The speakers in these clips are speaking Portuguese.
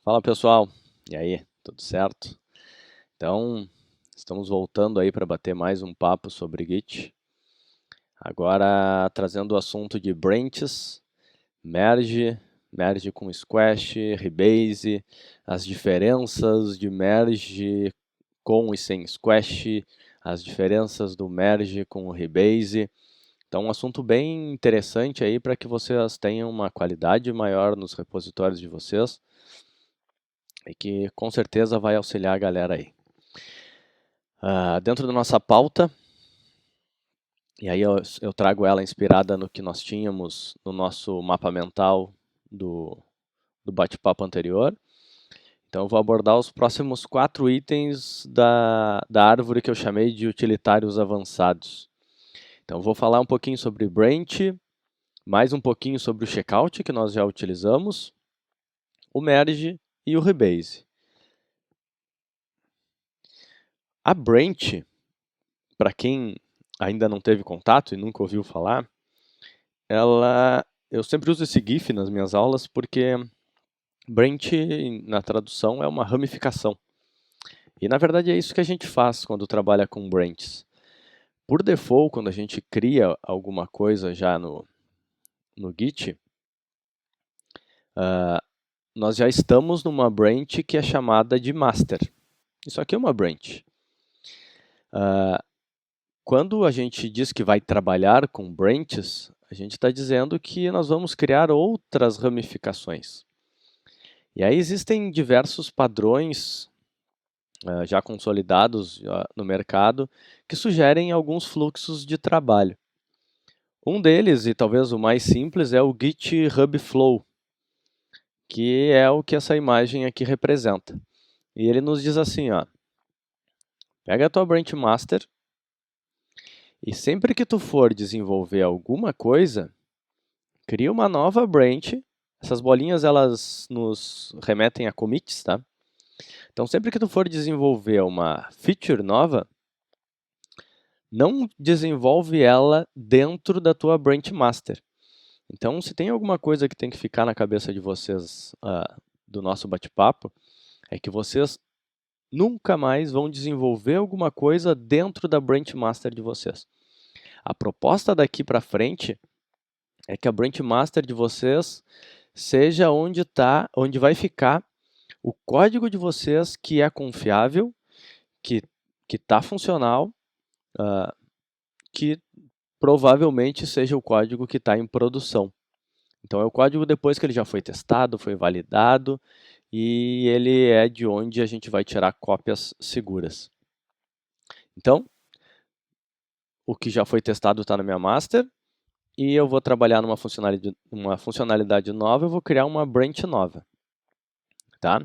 Fala pessoal, e aí, tudo certo? Então, estamos voltando aí para bater mais um papo sobre Git. Agora trazendo o assunto de branches, merge com squash, rebase, as diferenças de merge com e sem squash, as diferenças do merge com o rebase. Então, um assunto bem interessante aí para que vocês tenham uma qualidade maior nos repositórios de vocês e que com certeza vai auxiliar a galera aí. Dentro da nossa pauta, e aí eu trago ela inspirada no que nós tínhamos no nosso mapa mental do bate-papo anterior. Então eu vou abordar os próximos 4 itens da árvore que eu chamei de utilitários avançados. Então eu vou falar um pouquinho sobre branch, mais um pouquinho sobre o checkout que nós já utilizamos, o merge e o rebase. A branch, para quem ainda não teve contato e nunca ouviu falar, eu sempre uso esse GIF nas minhas aulas porque branch, na tradução, é uma ramificação. E na verdade é isso que a gente faz quando trabalha com branches. Por default, quando a gente cria alguma coisa já no Git, nós já estamos numa branch que é chamada de master. Isso aqui é uma branch. Quando a gente diz que vai trabalhar com branches, a gente está dizendo que nós vamos criar outras ramificações. E aí existem diversos padrões já consolidados no mercado que sugerem alguns fluxos de trabalho. Um deles, e talvez o mais simples, é o GitHub Flow, que é o que essa imagem aqui representa. E ele nos diz assim, ó, pega a tua branch master e sempre que tu for desenvolver alguma coisa, cria uma nova branch. Essas bolinhas elas nos remetem a commits, tá? Então sempre que tu for desenvolver uma feature nova, não desenvolve ela dentro da tua branch master. Então, se tem alguma coisa que tem que ficar na cabeça de vocês do nosso bate-papo, é que vocês nunca mais vão desenvolver alguma coisa dentro da branch master de vocês. A proposta daqui para frente é que a branch master de vocês seja onde vai ficar o código de vocês que é confiável, que está funcional, que provavelmente seja o código que está em produção. Então é o código depois que ele já foi testado, foi validado, e ele é de onde a gente vai tirar cópias seguras. Então, o que já foi testado está na minha master, e eu vou trabalhar numa funcionalidade nova, eu vou criar uma branch nova. Tá?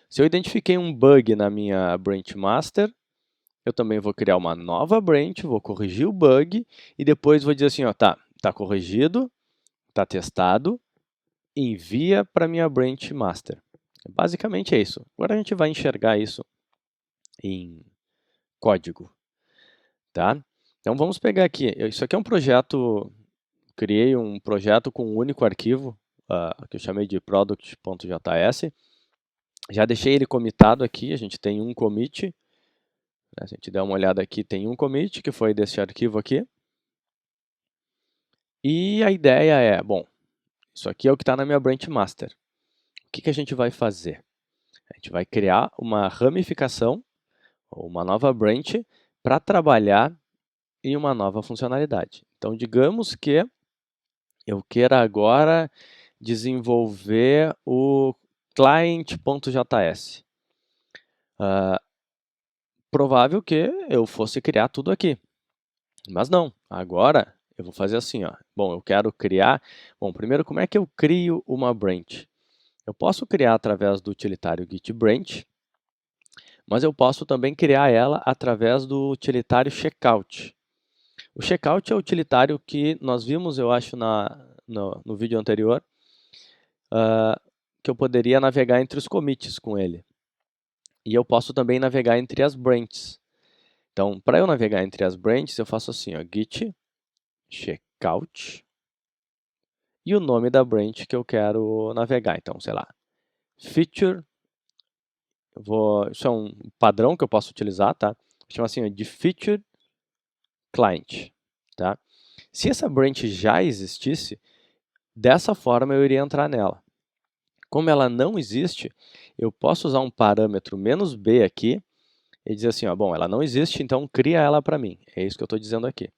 Se eu identifiquei um bug na minha branch master, eu também vou criar uma nova branch, vou corrigir o bug, e depois vou dizer assim, ó, tá corrigido, tá testado, envia para minha branch master. Basicamente é isso. Agora a gente vai enxergar isso em código, tá? Então vamos pegar aqui. Isso aqui é um projeto, criei um projeto com um único arquivo, que eu chamei de product.js. Já deixei ele comitado aqui, a gente tem um commit. Se a gente der uma olhada aqui, tem um commit, que foi desse arquivo aqui. E a ideia é, bom, isso aqui é o que está na minha branch master. O que a gente vai fazer? A gente vai criar uma ramificação, ou uma nova branch, para trabalhar em uma nova funcionalidade. Então, digamos que eu queira agora desenvolver o client.js. Provável que eu fosse criar tudo aqui, mas não. Agora eu vou fazer assim, ó. Bom, eu quero criar. Bom, primeiro, como é que eu crio uma branch? Eu posso criar através do utilitário getBranch, mas eu posso também criar ela através do utilitário checkout. O checkout é o utilitário que nós vimos, eu acho, no vídeo anterior, que eu poderia navegar entre os commits com ele. E eu posso também navegar entre as branches. Então, para eu navegar entre as branches, eu faço assim, ó, git checkout e o nome da branch que eu quero navegar. Então, sei lá, feature Isso é um padrão que eu posso utilizar, tá? Chama assim de feature client, tá? Se essa branch já existisse, dessa forma eu iria entrar nela. Como ela não existe, eu posso usar um parâmetro "-b" aqui e dizer assim, ó, bom, ela não existe, então cria ela para mim. É isso que eu estou dizendo aqui.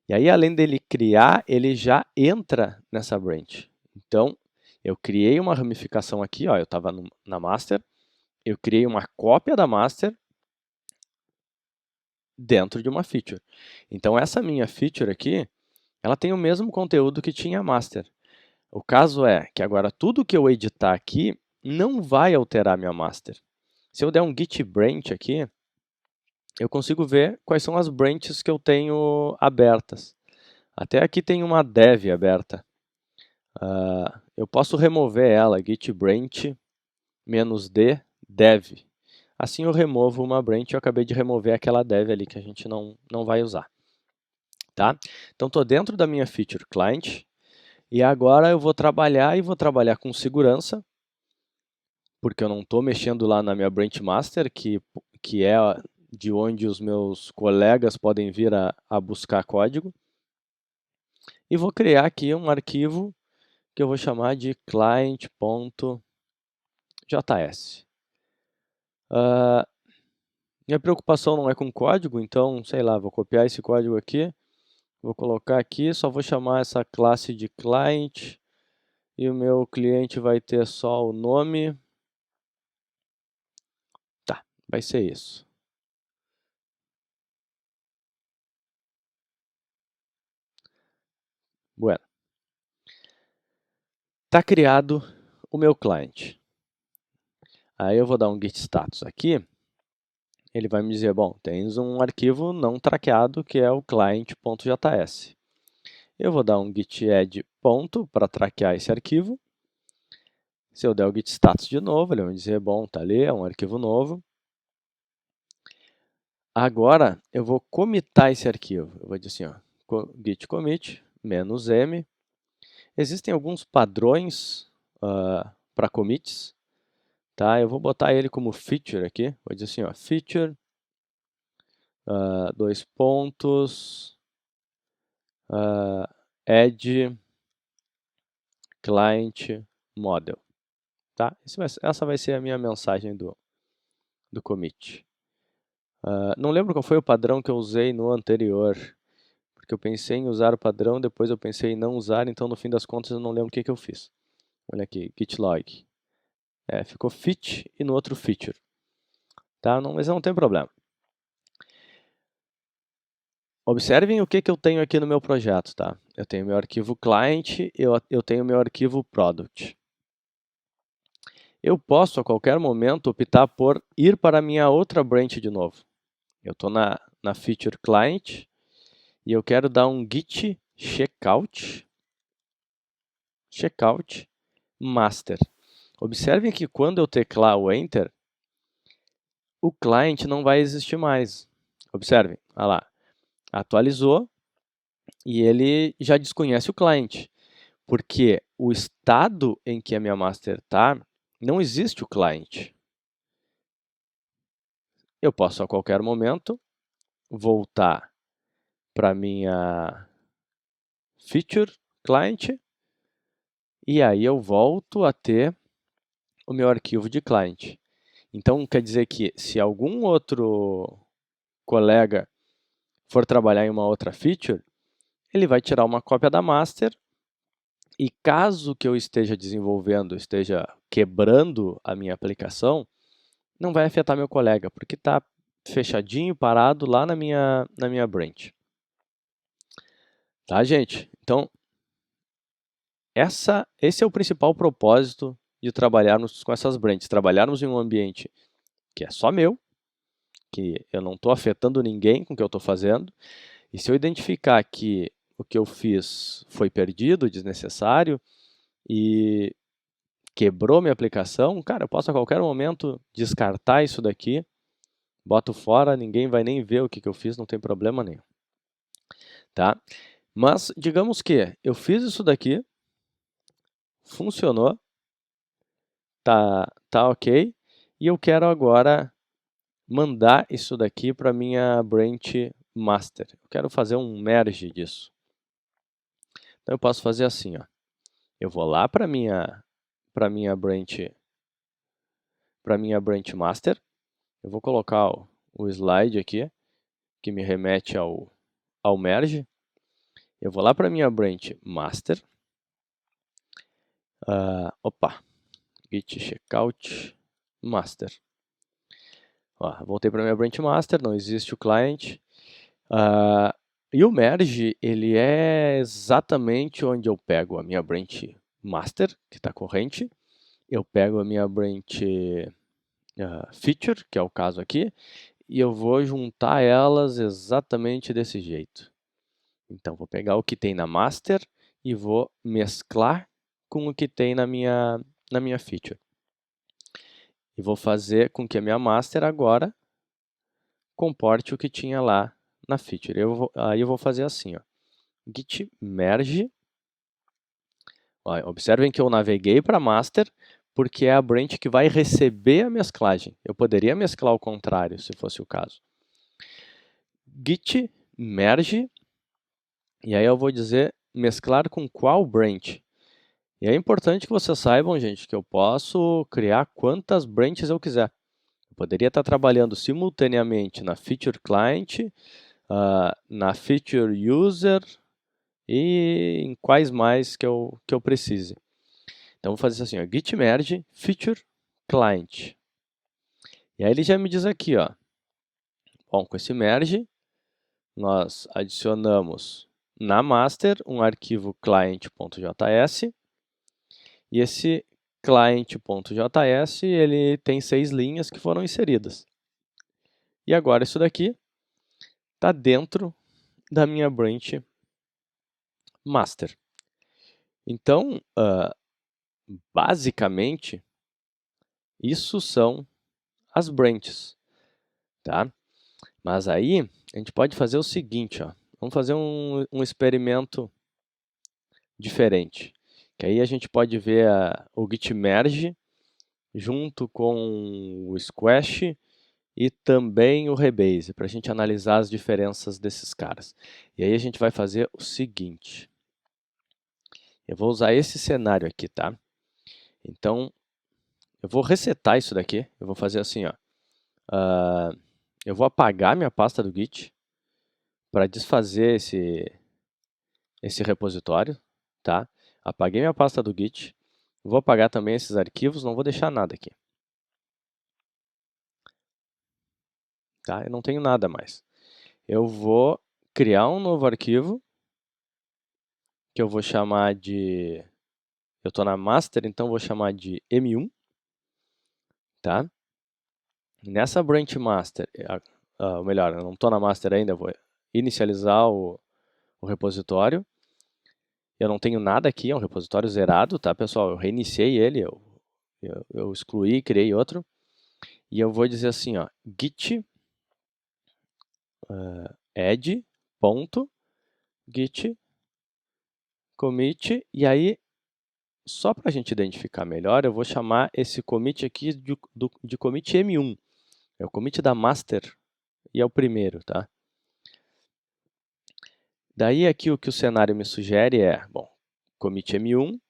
E aí, além dele criar, ele já entra nessa branch. Então, eu criei uma ramificação aqui, ó, eu estava na master, eu criei uma cópia da master dentro de uma feature. Então, essa minha feature aqui, ela tem o mesmo conteúdo que tinha a master. O caso é que agora tudo que eu editar aqui não vai alterar minha master. Se eu der um git branch aqui, eu consigo ver quais são as branches que eu tenho abertas. Até aqui tem uma dev aberta. Eu posso remover ela, git branch -d dev. Assim eu removo uma branch e eu acabei de remover aquela dev ali que a gente não vai usar. Tá? Então estou dentro da minha feature client e agora eu vou trabalhar com segurança, porque eu não estou mexendo lá na minha branch master, que é de onde os meus colegas podem vir a buscar código. E vou criar aqui um arquivo que eu vou chamar de client.js. Minha preocupação não é com código, então, sei lá, vou copiar esse código aqui, vou colocar aqui, só vou chamar essa classe de client, e o meu cliente vai ter só o nome. Tá, vai ser isso. Bueno. Está criado o meu cliente. Aí eu vou dar um git status aqui. Ele vai me dizer, bom, tens um arquivo não traqueado que é o client.js. Eu vou dar um git add ponto para traquear esse arquivo. Se eu der o git status de novo, ele vai me dizer, bom, tá ali, é um arquivo novo. Agora eu vou commitar esse arquivo. Eu vou dizer assim, ó, git commit -m. Existem alguns padrões para commits. Tá? Eu vou botar ele como feature aqui. Vou dizer assim, ó, feature, dois pontos, add client model. Tá? Essa vai ser a minha mensagem do commit. Não lembro qual foi o padrão que eu usei no anterior, porque eu pensei em usar o padrão, depois eu pensei em não usar, então no fim das contas eu não lembro o que eu fiz. Olha aqui, git log. Ficou fit e no outro feature. Tá? Mas não tem problema. Observem o que eu tenho aqui no meu projeto. Tá? Eu tenho meu arquivo client, eu tenho meu arquivo product. Eu posso, a qualquer momento, optar por ir para a minha outra branch de novo. Eu estou na feature client e eu quero dar um git checkout master. Observem que quando eu teclar o enter, o client não vai existir mais. Observem, olha lá, atualizou e ele já desconhece o client, porque o estado em que a minha master está, não existe o client. Eu posso a qualquer momento voltar para minha feature client e aí eu volto a ter o meu arquivo de client. Então, quer dizer que se algum outro colega for trabalhar em uma outra feature, ele vai tirar uma cópia da master e caso que eu esteja desenvolvendo, esteja quebrando a minha aplicação, não vai afetar meu colega, porque está fechadinho, parado lá na minha branch. Tá, gente? Então, esse é o principal propósito de trabalharmos com essas branches. Trabalharmos em um ambiente que é só meu, que eu não estou afetando ninguém com o que eu estou fazendo. E se eu identificar que o que eu fiz foi perdido, desnecessário e quebrou minha aplicação, cara, eu posso a qualquer momento descartar isso daqui, boto fora, ninguém vai nem ver o que eu fiz, não tem problema nenhum. Tá? Mas digamos que eu fiz isso daqui, funcionou, tá ok, e eu quero agora mandar isso daqui para minha branch master. Eu quero fazer um merge disso. Então eu posso fazer assim, ó. Eu vou lá para minha branch master. Eu vou colocar o slide aqui que me remete ao merge. Eu vou lá para minha branch master. Git checkout master. Ó, voltei para minha branch master, não existe o client. E o merge, ele é exatamente onde eu pego a minha branch master, que está corrente, eu pego a minha branch feature, que é o caso aqui, e eu vou juntar elas exatamente desse jeito. Então, vou pegar o que tem na master e vou mesclar com o que tem na minha feature. E vou fazer com que a minha master agora comporte o que tinha lá na feature. Aí eu vou fazer assim, ó, git merge. Ó, observem que eu naveguei para master porque é a branch que vai receber a mesclagem. Eu poderia mesclar ao contrário, se fosse o caso. Git merge, e aí eu vou dizer mesclar com qual branch. E é importante que vocês saibam, gente, que eu posso criar quantas branches eu quiser. Eu poderia estar trabalhando simultaneamente na feature client, na feature user e em quais mais que eu precise. Então, vou fazer assim, ó, git merge feature client. E aí ele já me diz aqui, ó, bom, com esse merge, nós adicionamos na master um arquivo client.js, e esse client.js, ele tem 6 linhas que foram inseridas. E agora isso daqui está dentro da minha branch master. Então, basicamente, isso são as branches, tá? Mas aí, a gente pode fazer o seguinte, ó. Vamos fazer um experimento diferente. Que aí a gente pode ver o git merge junto com o squash e também o rebase, para a gente analisar as diferenças desses caras. E aí a gente vai fazer o seguinte. Eu vou usar esse cenário aqui, tá? Então, eu vou resetar isso daqui. Eu vou fazer assim, ó. Eu vou apagar minha pasta do Git para desfazer esse repositório, tá? Apaguei minha pasta do Git. Vou apagar também esses arquivos, não vou deixar nada aqui. Tá? Eu não tenho nada mais. Eu vou criar um novo arquivo, que eu vou chamar de... Eu estou na master, então vou chamar de M1. Tá? Nessa branch master, ou melhor, eu não estou na master ainda, eu vou inicializar o repositório. Eu não tenho nada aqui, é um repositório zerado, tá, pessoal? Eu reiniciei ele, eu excluí, criei outro. E eu vou dizer assim, ó, git add ponto git commit, e aí, só para a gente identificar melhor, eu vou chamar esse commit aqui de commit M1. É o commit da master e é o primeiro, tá? Daí aqui o que o cenário me sugere é, bom, commit M1,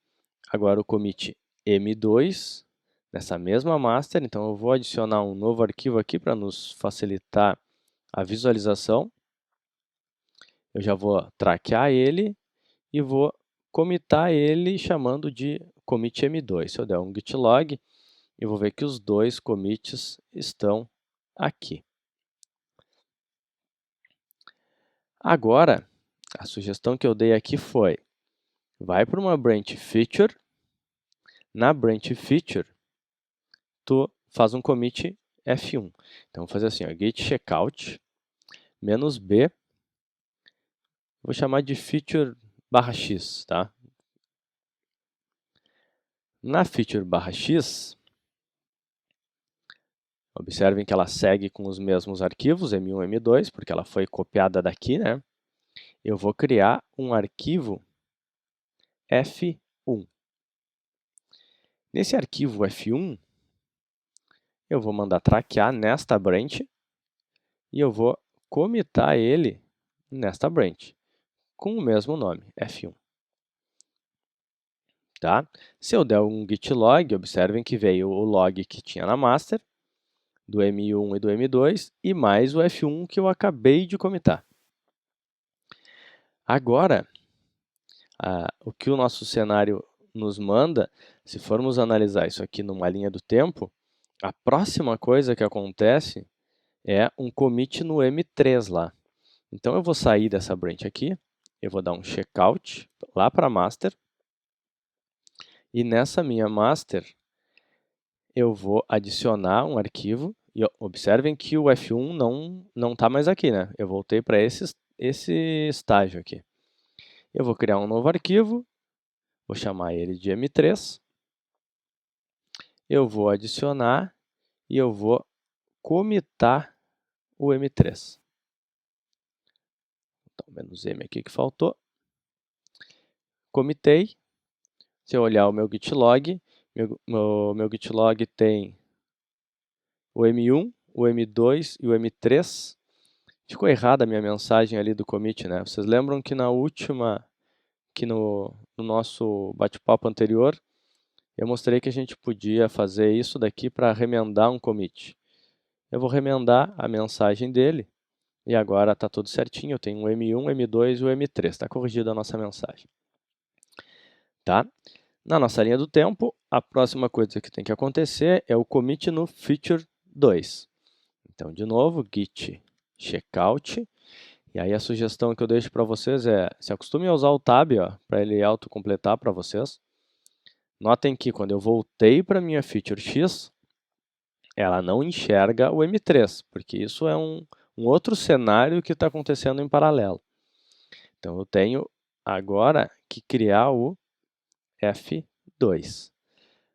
agora o commit M2, nessa mesma master, então eu vou adicionar um novo arquivo aqui para nos facilitar a visualização. Eu já vou traquear ele e vou commitar ele chamando de commit M2. Se eu der um git log, eu vou ver que os dois commits estão aqui. Agora, a sugestão que eu dei aqui foi, vai para uma branch feature, na branch feature, tu faz um commit F1. Então, vou fazer assim, ó, git checkout, -b, vou chamar de feature /x, tá? Na feature /x, observem que ela segue com os mesmos arquivos, M1 e M2, porque ela foi copiada daqui, né? Eu vou criar um arquivo F1. Nesse arquivo F1, eu vou mandar traquear nesta branch e eu vou commitar ele nesta branch, com o mesmo nome, F1. Tá? Se eu der um git log, observem que veio o log que tinha na master, do M1 e do M2, e mais o F1 que eu acabei de commitar. Agora, o que o nosso cenário nos manda, se formos analisar isso aqui numa linha do tempo, a próxima coisa que acontece é um commit no M3 lá. Então, eu vou sair dessa branch aqui, eu vou dar um checkout lá para a master, e nessa minha master, eu vou adicionar um arquivo, e observem que o F1 não está mais aqui, né? Eu voltei para esse estágio aqui. Eu vou criar um novo arquivo, vou chamar ele de M3, eu vou adicionar e eu vou commitar o M3. Então, menos M aqui que faltou. Commitei. Se eu olhar o meu git log, meu git log tem o M1, o M2 e o M3. Ficou errada a minha mensagem ali do commit, né? Vocês lembram que na última, que no nosso bate-papo anterior, eu mostrei que a gente podia fazer isso daqui para remendar um commit. Eu vou remendar a mensagem dele e agora está tudo certinho. Eu tenho o M1, M2 e o M3. Está corrigida a nossa mensagem. Tá? Na nossa linha do tempo, a próxima coisa que tem que acontecer é o commit no feature 2. Então, de novo, git checkout. E aí a sugestão que eu deixo para vocês é, se acostumem a usar o tab para ele autocompletar para vocês. Notem que quando eu voltei para a minha feature X, ela não enxerga o M3, porque isso é um outro cenário que está acontecendo em paralelo. Então, eu tenho agora que criar o F2.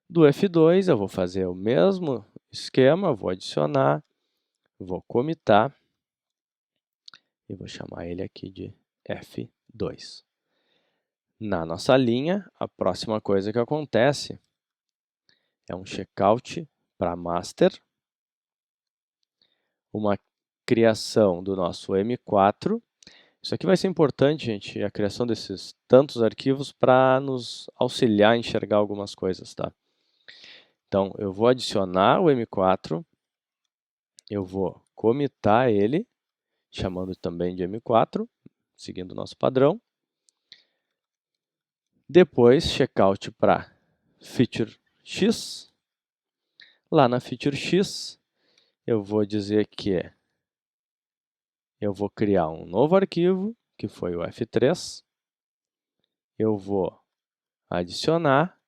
Do F2, eu vou fazer o mesmo esquema, vou adicionar, vou commitar e vou chamar ele aqui de F2. Na nossa linha, a próxima coisa que acontece é um checkout para master, uma criação do nosso M4. Isso aqui vai ser importante, gente, a criação desses tantos arquivos para nos auxiliar a enxergar algumas coisas, tá? Então, eu vou adicionar o M4, eu vou commitar ele, chamando também de M4, seguindo o nosso padrão. Depois, checkout para feature X. Lá na feature X, eu vou dizer que eu vou criar um novo arquivo, que foi o F3. Eu vou adicionar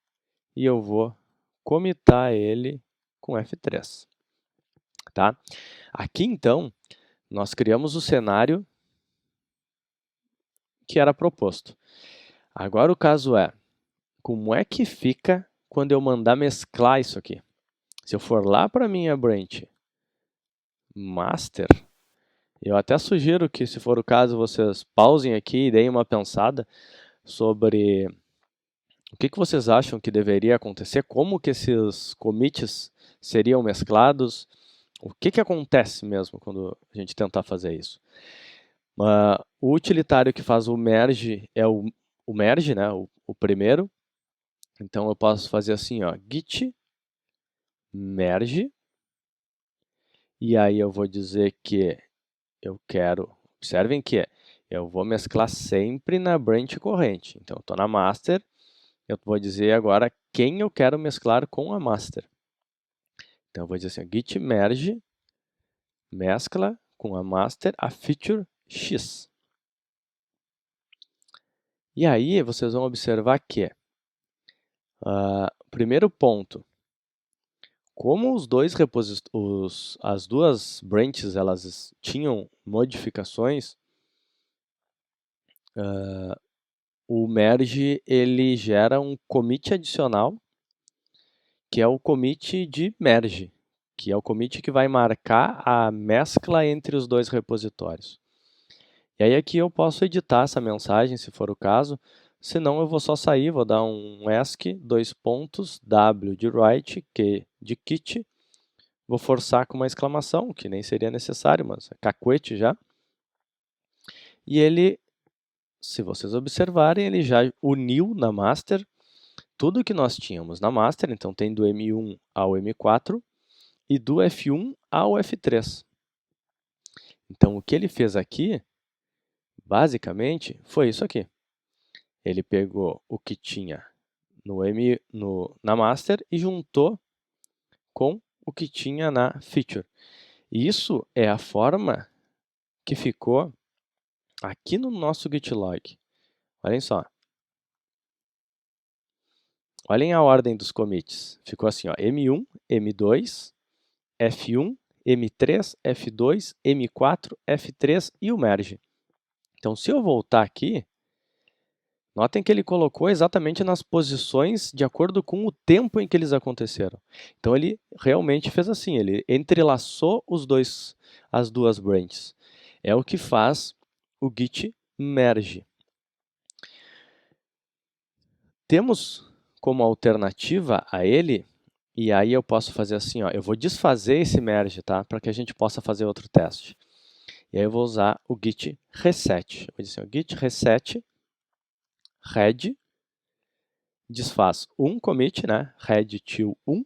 e eu vou commitar ele com F3. Tá? Aqui, então, nós criamos o cenário que era proposto. Agora o caso é, como é que fica quando eu mandar mesclar isso aqui? Se eu for lá para a minha branch master, eu até sugiro que, se for o caso, vocês pausem aqui e deem uma pensada sobre o que vocês acham que deveria acontecer, como que esses commits seriam mesclados, o que acontece mesmo quando a gente tentar fazer isso. O utilitário que faz o merge é o merge, né, o primeiro. Então, eu posso fazer assim, git merge, e aí eu vou dizer que eu quero, observem que eu vou mesclar sempre na branch corrente. Então, eu estou na master, eu vou dizer agora quem eu quero mesclar com a master. Então, eu vou dizer assim, git merge, mescla com a master a feature X. E aí, vocês vão observar que, primeiro ponto, como as duas branches elas tinham modificações, o merge ele gera um commit adicional, que é o commit de merge, que é o commit que vai marcar a mescla entre os dois repositórios. E aí aqui eu posso editar essa mensagem, se for o caso, senão eu vou só sair, vou dar um ask, w de write, q de kit, Vou forçar com uma exclamação, que nem seria necessário, mas é cacuete já. E ele, se vocês observarem, ele já uniu na master tudo que nós tínhamos na master, então tem do M1 ao M4 e do F1 ao F3. Então, o que ele fez aqui, basicamente, foi isso aqui. Ele pegou o que tinha na master e juntou com o que tinha na feature. E isso é a forma que ficou aqui no nosso Git log. Olhem só. Olhem a ordem dos commits. Ficou assim, ó, M1, M2, F1, M3, F2, M4, F3 e o merge. Então, se eu voltar aqui, notem que ele colocou exatamente nas posições de acordo com o tempo em que eles aconteceram. Então, ele realmente fez assim, ele entrelaçou as duas branches. É o que faz o Git merge. Temos como alternativa a ele, e aí eu posso fazer assim, ó, eu vou desfazer esse merge, tá? Para que a gente possa fazer outro teste. E aí eu vou usar o git reset. Eu vou dizer assim, ó, git reset red, desfaz um commit, né? Red till 1. E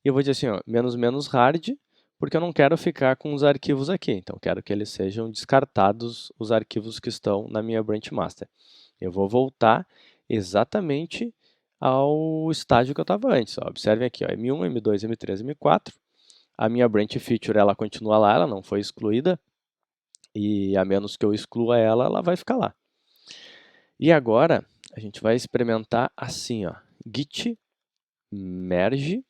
eu vou dizer assim, ó, menos hard, porque eu não quero ficar com os arquivos aqui. Então, eu quero que eles sejam descartados, os arquivos que estão na minha branch master. Eu vou voltar exatamente ao estágio que eu estava antes. Ó. Observem aqui, ó, M1, M2, M3, M4. A minha branch feature ela continua lá, ela não foi excluída. E a menos que eu exclua ela, ela vai ficar lá. E agora, a gente vai experimentar assim, ó, git merge,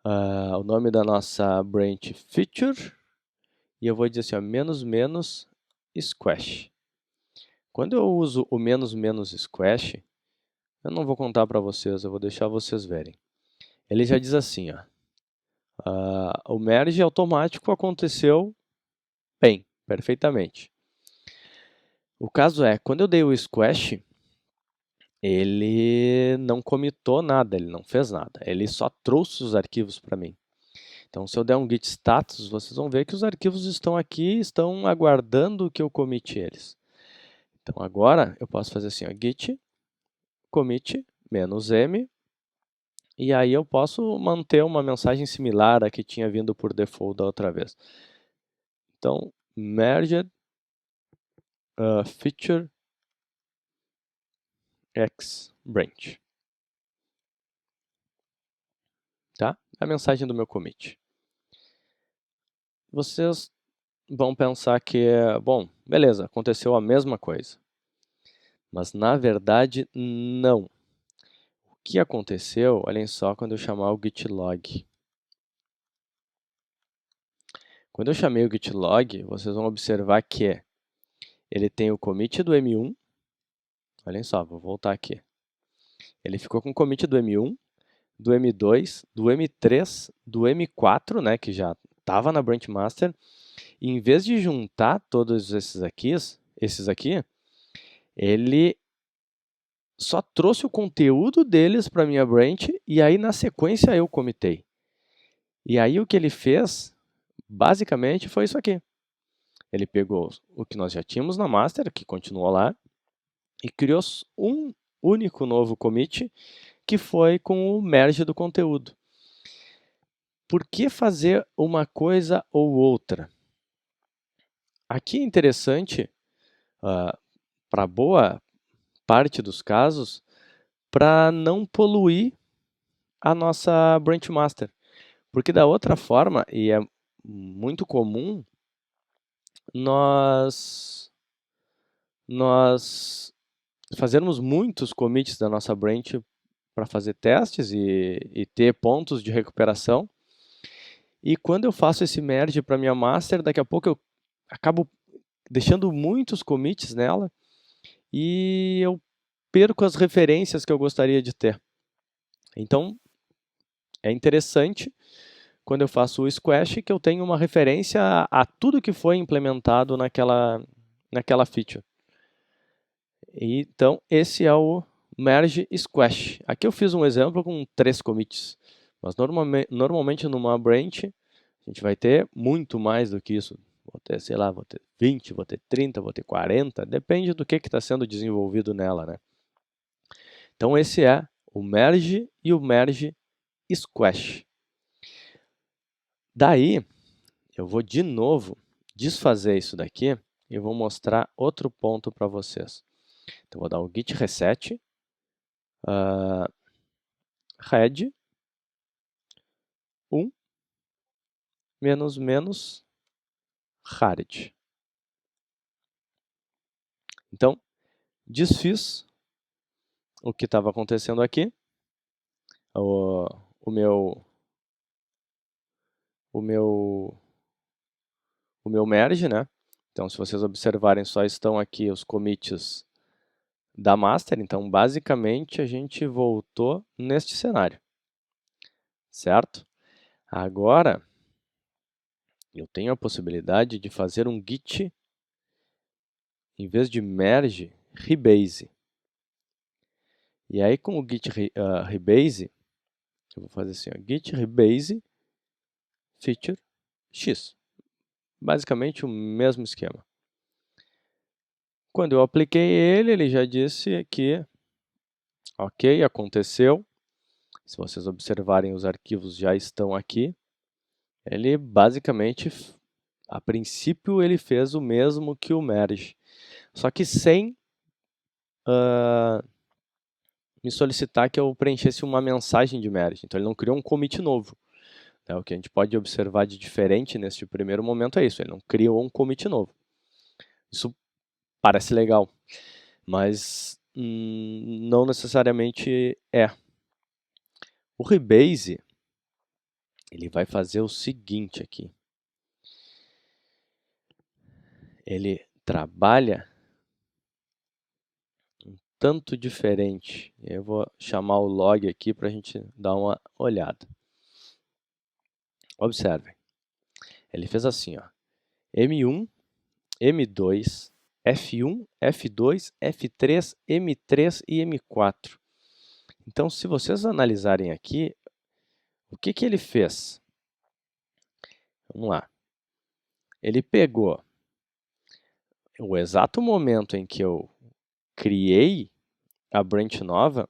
o nome da nossa branch feature, e eu vou dizer assim, ó, menos squash. Quando eu uso o menos squash, eu não vou contar para vocês, eu vou deixar vocês verem. Ele já diz assim, ó, o merge automático aconteceu bem, perfeitamente. O caso é, quando eu dei o squash, ele não comitou nada, ele não fez nada. Ele só trouxe os arquivos para mim. Então, se eu der um git status, vocês vão ver que os arquivos estão aqui, estão aguardando que eu comite eles. Então, agora eu posso fazer assim, ó, git commit "-m", e aí eu posso manter uma mensagem similar à que tinha vindo por default da outra vez. Então, merged feature x branch. Tá? A mensagem do meu commit. Vocês vão pensar que, bom, beleza, aconteceu a mesma coisa. Mas, na verdade, não. O que aconteceu, olhem só, quando eu chamar o git log. Quando eu chamei o git log, vocês vão observar que ele tem o commit do M1. Olhem só, vou voltar aqui. Ele ficou com o commit do M1, do M2, do M3, do M4, né, que já estava na branch master. E em vez de juntar todos esses aqui, ele só trouxe o conteúdo deles para a minha branch e aí na sequência eu comitei. E aí o que ele fez, basicamente, foi isso aqui. Ele pegou o que nós já tínhamos na master, que continuou lá, e criou um único novo commit, que foi com o merge do conteúdo. Por que fazer uma coisa ou outra? Aqui é interessante, para boa parte dos casos, para não poluir a nossa branch master. Porque da outra forma, e é muito comum, nós fazermos muitos commits da nossa branch para fazer testes e ter pontos de recuperação. E quando eu faço esse merge para minha master, daqui a pouco eu acabo deixando muitos commits nela e eu perco as referências que eu gostaria de ter. Então, é interessante quando eu faço o squash que eu tenho uma referência a tudo que foi implementado naquela feature. Então, esse é o merge squash. Aqui eu fiz um exemplo com 3 commits, Mas normalmente numa branch, a gente vai ter muito mais do que isso. Vou ter, sei lá, vou ter 20, vou ter 30, vou ter 40, depende do que está sendo desenvolvido nela, né? Então esse é o merge e o merge squash. Daí, eu vou de novo desfazer isso daqui e vou mostrar outro ponto para vocês. Então, vou dar um git reset, red 1 menos menos hard. Então, desfiz o que estava acontecendo aqui, o meu merge, né? Então, se vocês observarem, só estão aqui os commits da master. Então, basicamente, a gente voltou neste cenário, certo? Agora, eu tenho a possibilidade de fazer um git, em vez de merge, rebase. E aí, com o git rebase, eu vou fazer assim, ó, git rebase feature x. Basicamente o mesmo esquema. Quando eu apliquei ele, ele já disse que, ok, aconteceu. Se vocês observarem, os arquivos já estão aqui. Ele basicamente, a princípio, ele fez o mesmo que o merge, só que sem me solicitar que eu preenchesse uma mensagem de merge. Então, ele não criou um commit novo. O que a gente pode observar de diferente neste primeiro momento é isso, ele não criou um commit novo. Isso parece legal, mas não necessariamente é. O rebase, ele vai fazer o seguinte aqui. Ele trabalha um tanto diferente. Eu vou chamar o log aqui para a gente dar uma olhada. Observem. Ele fez assim, ó, M1, M2, F1, F2, F3, M3 e M4. Então, se vocês analisarem aqui, o que ele fez? Vamos lá. Ele pegou o exato momento em que eu criei a branch nova,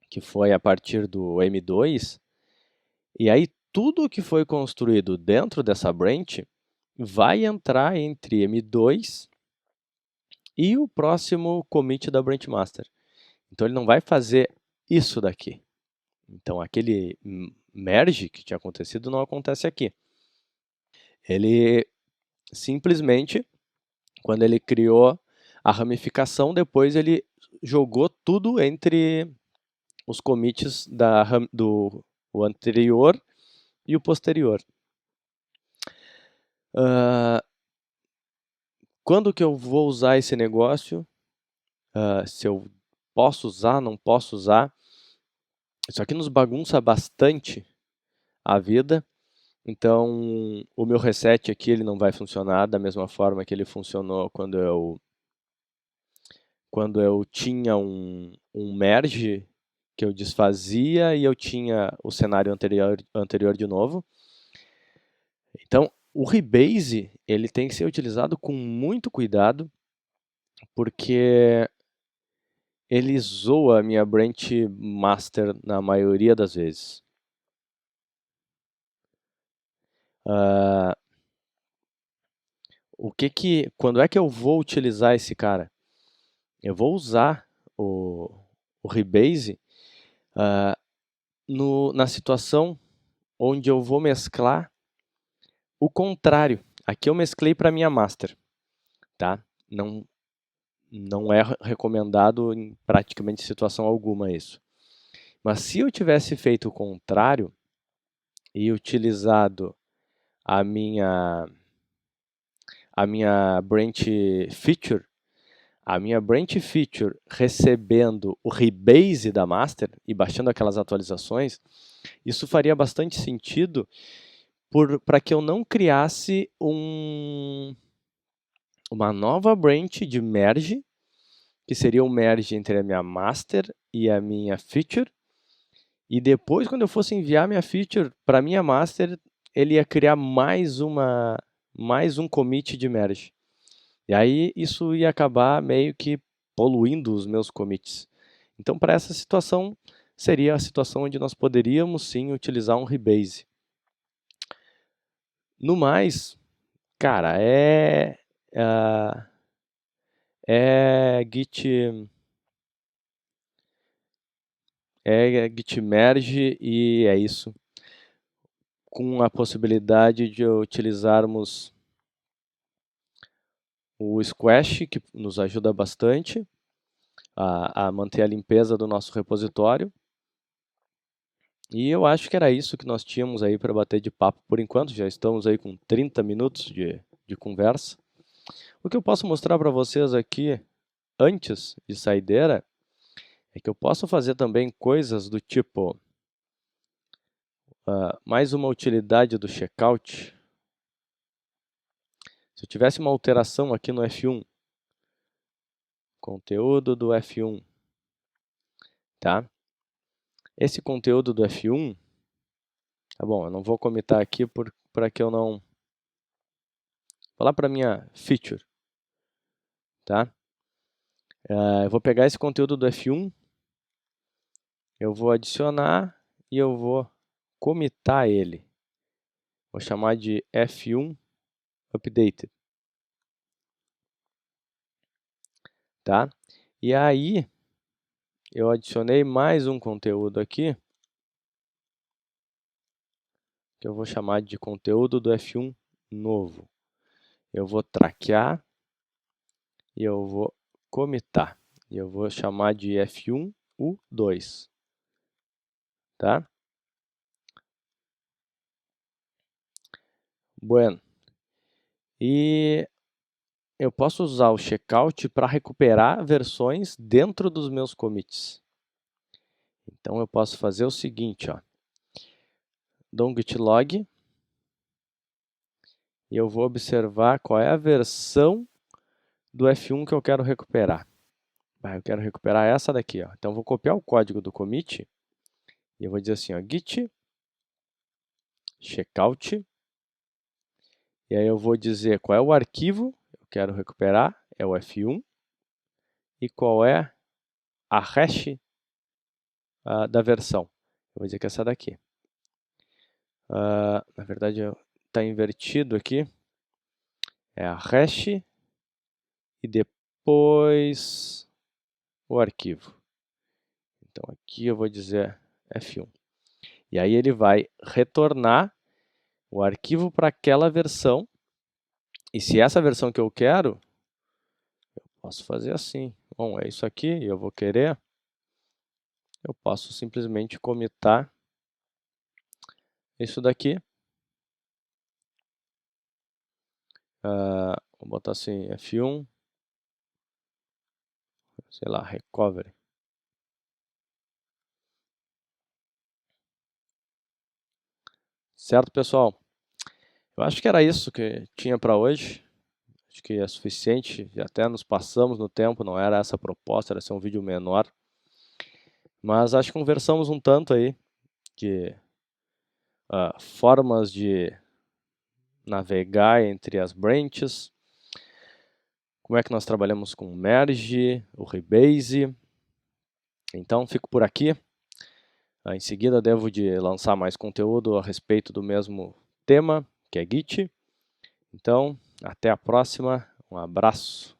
que foi a partir do M2, e aí tudo que foi construído dentro dessa branch vai entrar entre M2 e o próximo commit da branch master. Então ele não vai fazer isso daqui. Então aquele merge que tinha acontecido não acontece aqui. Ele simplesmente, quando ele criou a ramificação, depois ele jogou tudo entre os commits do anterior e o posterior. Quando que eu vou usar esse negócio? Se eu posso usar, não posso usar? Isso aqui nos bagunça bastante a vida. Então, o meu reset aqui ele não vai funcionar da mesma forma que ele funcionou quando eu tinha um merge que eu desfazia e eu tinha o cenário anterior de novo. Então, o rebase ele tem que ser utilizado com muito cuidado, porque ele zoa a minha branch master na maioria das vezes. Quando é que eu vou utilizar esse cara? Eu vou usar o rebase na situação onde eu vou mesclar o contrário. Aqui eu mesclei para minha master, tá? Não é recomendado em praticamente situação alguma isso. Mas se eu tivesse feito o contrário e utilizado a minha branch feature, recebendo o rebase da master e baixando aquelas atualizações, isso faria bastante sentido para que eu não criasse uma nova branch de merge, que seria o merge entre a minha master e a minha feature, E depois, quando eu fosse enviar minha feature para minha master, ele ia criar mais um commit de merge. E aí isso ia acabar meio que poluindo os meus commits. Então, para essa situação, seria a situação onde nós poderíamos sim utilizar um rebase. No mais, cara, Git merge e é isso. Com a possibilidade de utilizarmos o Squash, que nos ajuda bastante a manter a limpeza do nosso repositório. E eu acho que era isso que nós tínhamos aí para bater de papo por enquanto. Já estamos aí com 30 minutos de conversa. O que eu posso mostrar para vocês aqui, antes de saideira, é que eu posso fazer também coisas do tipo, mais uma utilidade do checkout. Se eu tivesse uma alteração aqui no F1, conteúdo do F1, tá? Esse conteúdo do F1, tá bom, eu não vou comitar aqui para que eu não... Vou lá para minha feature, tá? Eu vou pegar esse conteúdo do F1, eu vou adicionar e eu vou comitar ele. Vou chamar de F1 updated, tá? E aí, eu adicionei mais um conteúdo aqui, que eu vou chamar de conteúdo do F1 novo. Eu vou traquear e eu vou comitar. E eu vou chamar de F1 U2, tá? Bueno. E eu posso usar o checkout para recuperar versões dentro dos meus commits. Então eu posso fazer o seguinte, ó. Dou um git log e eu vou observar qual é a versão do F1 que eu quero recuperar. Eu quero recuperar essa daqui, ó. Então eu vou copiar o código do commit e eu vou dizer assim, ó, git checkout. E aí eu vou dizer qual é o arquivo que eu quero recuperar, é o F1, e qual é a hash da versão. Eu vou dizer que é essa daqui. Na verdade, está invertido aqui. É a hash e depois o arquivo. Então aqui eu vou dizer F1. E aí ele vai retornar o arquivo para aquela versão. E se essa versão que eu quero, eu posso fazer assim. Bom, é isso aqui, eu vou querer. Eu posso simplesmente comitar isso daqui. Vou botar assim, F1, sei lá, recovery. Certo, pessoal? Eu acho que era isso que tinha para hoje. Acho que é suficiente, já até nos passamos no tempo, não era essa a proposta, era ser um vídeo menor. Mas acho que conversamos um tanto aí de formas de navegar entre as branches, como é que nós trabalhamos com o merge, o rebase. Então fico por aqui. Em seguida devo de lançar mais conteúdo a respeito do mesmo tema, que é Git. Então, até a próxima. Um abraço.